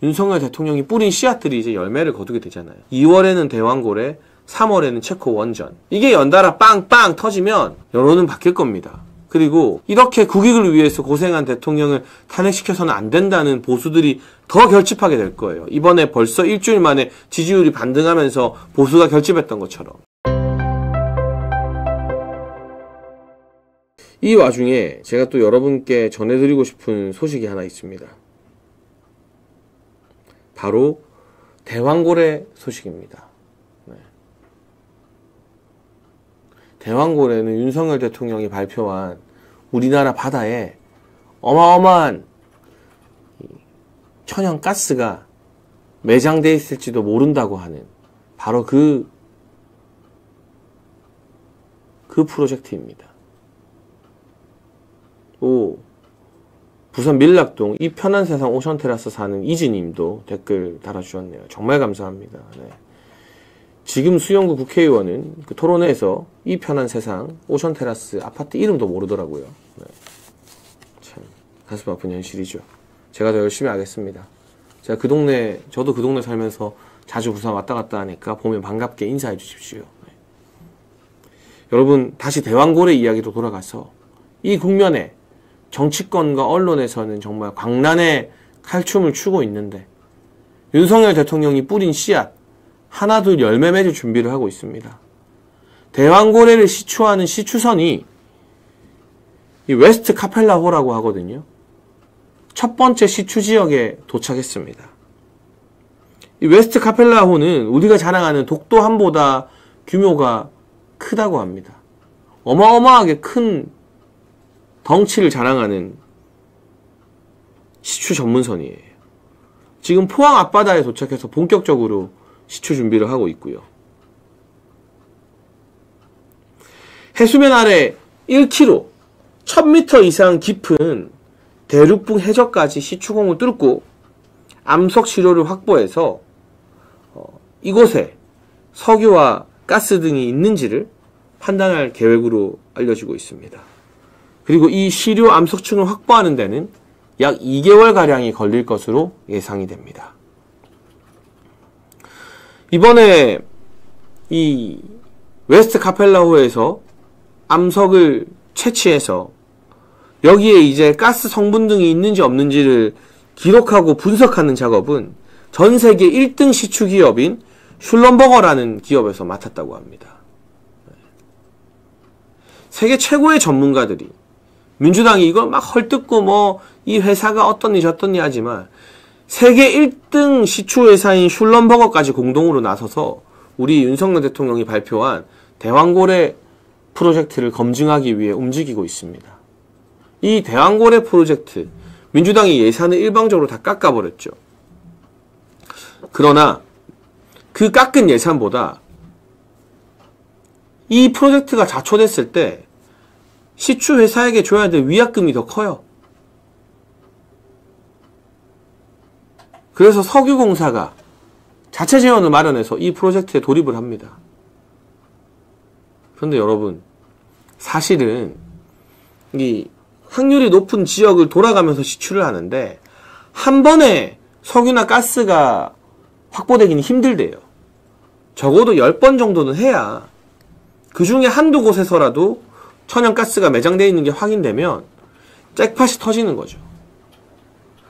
윤석열 대통령이 뿌린 씨앗들이 이제 열매를 거두게 되잖아요. 2월에는 대왕고래, 3월에는 체코 원전. 이게 연달아 빵빵 터지면 여론은 바뀔 겁니다. 그리고 이렇게 국익을 위해서 고생한 대통령을 탄핵시켜서는 안 된다는 보수들이 더 결집하게 될 거예요. 이번에 벌써 일주일 만에 지지율이 반등하면서 보수가 결집했던 것처럼. 이 와중에 제가 또 여러분께 전해드리고 싶은 소식이 하나 있습니다. 바로 대왕고래 소식입니다. 네. 대왕고래는 윤석열 대통령이 발표한 우리나라 바다에 어마어마한 천연가스가 매장되어 있을지도 모른다고 하는 바로 그 프로젝트입니다. 부산 밀락동 이 편한 세상 오션테라스 사는 이지님도 댓글 달아주셨네요. 정말 감사합니다. 네. 지금 수영구 국회의원은 그 토론회에서 이 편한 세상 오션테라스 아파트 이름도 모르더라고요. 네. 참 가슴 아픈 현실이죠. 제가 더 열심히 하겠습니다. 제가 저도 그 동네 살면서 자주 부산 왔다 갔다 하니까 보면 반갑게 인사해 주십시오. 네. 여러분 다시 대왕고래 이야기로 돌아가서 이 국면에 정치권과 언론에서는 정말 광란의 칼춤을 추고 있는데 윤석열 대통령이 뿌린 씨앗 하나둘 열매 맺을 준비를 하고 있습니다. 대왕고래를 시추하는 시추선이 이 웨스트 카펠라호라고 하거든요. 첫 번째 시추 지역에 도착했습니다. 이 웨스트 카펠라호는 우리가 자랑하는 독도함보다 규모가 크다고 합니다. 어마어마하게 큰 덩치를 자랑하는 시추 전문선이에요. 지금 포항 앞바다에 도착해서 본격적으로 시추 준비를 하고 있고요. 해수면 아래 1km, 1000m 이상 깊은 대륙붕 해저까지 시추공을 뚫고 암석 시료를 확보해서 이곳에 석유와 가스 등이 있는지를 판단할 계획으로 알려지고 있습니다. 그리고 이 시료 암석층을 확보하는 데는 약 2개월가량이 걸릴 것으로 예상이 됩니다. 이번에 이 웨스트 카펠라호에서 암석을 채취해서 여기에 이제 가스 성분 등이 있는지 없는지를 기록하고 분석하는 작업은 전 세계 1등 시추 기업인 슐럼버거라는 기업에서 맡았다고 합니다. 세계 최고의 전문가들이 민주당이 이걸 막 헐뜯고 이 회사가 어떻니 저떻니 하지만 세계 1등 시추 회사인 슐럼버거까지 공동으로 나서서 우리 윤석열 대통령이 발표한 대왕고래 프로젝트를 검증하기 위해 움직이고 있습니다. 이 대왕고래 프로젝트 민주당이 예산을 일방적으로 다 깎아버렸죠. 그러나 그 깎은 예산보다 이 프로젝트가 자초됐을 때 시추 회사에게 줘야 될 위약금이 더 커요. 그래서 석유공사가 자체 재원을 마련해서 이 프로젝트에 돌입을 합니다. 그런데 여러분, 사실은 이 확률이 높은 지역을 돌아가면서 시추를 하는데 한 번에 석유나 가스가 확보되기는 힘들대요. 적어도 10번 정도는 해야 그 중에 한두 곳에서라도 천연가스가 매장되어 있는 게 확인되면 잭팟이 터지는 거죠.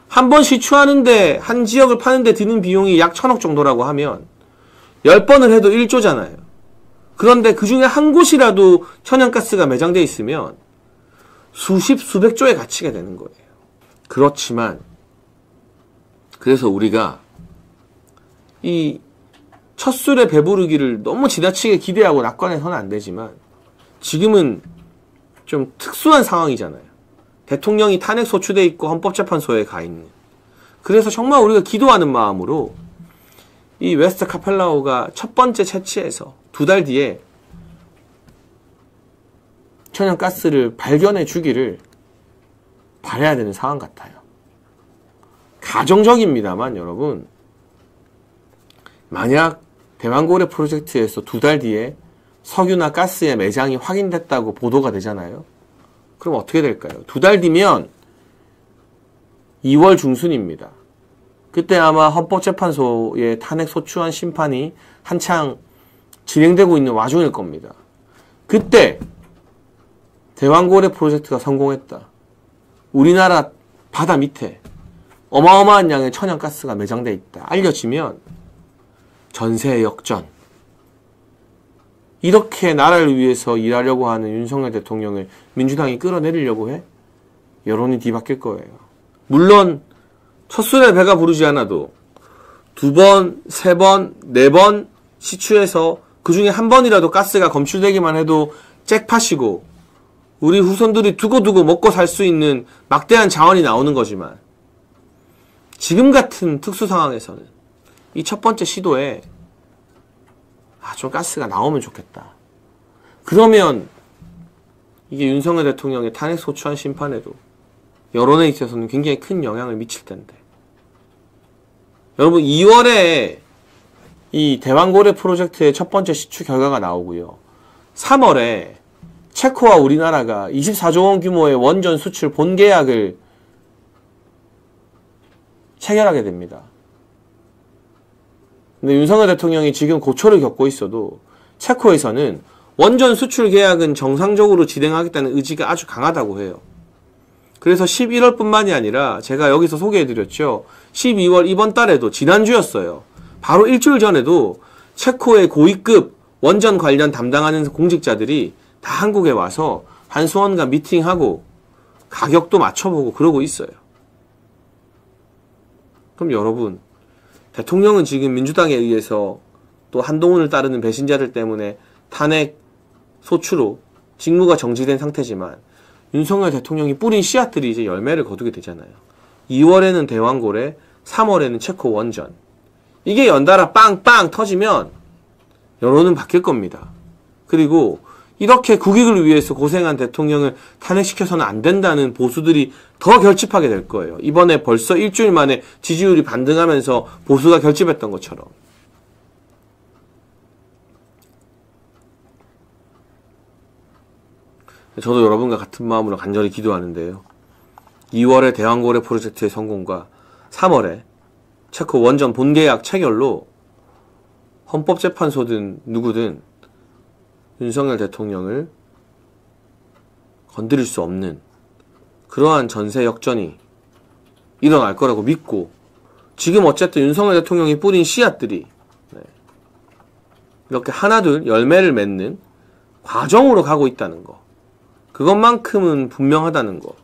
한 번 시추하는데 한 지역을 파는데 드는 비용이 약 1000억 정도라고 하면 10번을 해도 1조잖아요. 그런데 그 중에 한 곳이라도 천연가스가 매장되어 있으면 수십 수백조의 가치가 되는 거예요. 그렇지만 그래서 우리가 이 첫술에 배부르기를 너무 지나치게 기대하고 낙관해서는 안 되지만 지금은 좀 특수한 상황이잖아요. 대통령이 탄핵 소추돼 있고 헌법재판소에 가 있는. 그래서 정말 우리가 기도하는 마음으로 이 웨스트 카펠라호가 첫 번째 채취해서 2달 뒤에 천연가스를 발견해 주기를 바라야 되는 상황 같아요. 가정적입니다만 여러분, 만약 대왕고래 프로젝트에서 2달 뒤에 석유나 가스의 매장이 확인됐다고 보도가 되잖아요. 그럼 어떻게 될까요? 2달 뒤면 2월 중순입니다. 그때 아마 헌법재판소의 탄핵 소추안 심판이 한창 진행되고 있는 와중일 겁니다. 그때 대왕고래 프로젝트가 성공했다. 우리나라 바다 밑에 어마어마한 양의 천연가스가 매장돼 있다. 알려지면 전세 역전. 이렇게 나라를 위해서 일하려고 하는 윤석열 대통령을 민주당이 끌어내리려고 해? 여론이 뒤바뀔 거예요. 물론 첫술에 배가 부르지 않아도 2번, 3번, 4번 시추해서 그 중에 한 번이라도 가스가 검출되기만 해도 잭팟이고 우리 후손들이 두고두고 먹고 살 수 있는 막대한 자원이 나오는 거지만 지금 같은 특수 상황에서는 이 첫 번째 시도에 좀 가스가 나오면 좋겠다. 그러면 이게 윤석열 대통령의 탄핵 소추안 심판에도 여론에 있어서는 굉장히 큰 영향을 미칠 텐데. 여러분 2월에 이 대왕고래 프로젝트의 첫 번째 시추 결과가 나오고요. 3월에 체코와 우리나라가 24조 원 규모의 원전 수출 본계약을 체결하게 됩니다. 근데 윤석열 대통령이 지금 고초를 겪고 있어도 체코에서는 원전 수출 계약은 정상적으로 진행하겠다는 의지가 아주 강하다고 해요. 그래서 11월뿐만이 아니라 제가 여기서 소개해드렸죠. 12월 이번 달에도 지난주였어요. 바로 일주일 전에도 체코의 고위급 원전 관련 담당하는 공직자들이 다 한국에 와서 한수원과 미팅하고 가격도 맞춰보고 그러고 있어요. 그럼 여러분, 대통령은 지금 민주당에 의해서 또 한동훈을 따르는 배신자들 때문에 탄핵 소추로 직무가 정지된 상태지만 윤석열 대통령이 뿌린 씨앗들이 이제 열매를 거두게 되잖아요. 2월에는 대왕고래, 3월에는 체코 원전. 이게 연달아 빵빵 터지면 여론은 바뀔 겁니다. 그리고 이렇게 국익을 위해서 고생한 대통령을 탄핵시켜서는 안 된다는 보수들이 더 결집하게 될 거예요. 이번에 벌써 일주일 만에 지지율이 반등하면서 보수가 결집했던 것처럼. 저도 여러분과 같은 마음으로 간절히 기도하는데요. 2월에 대왕고래 프로젝트의 성공과 3월에 체코 원전 본계약 체결로 헌법재판소든 누구든 윤석열 대통령을 건드릴 수 없는 그러한 전세 역전이 일어날 거라고 믿고 지금 어쨌든 윤석열 대통령이 뿌린 씨앗들이 이렇게 하나둘 열매를 맺는 과정으로 가고 있다는 거. 그것만큼은 분명하다는 거.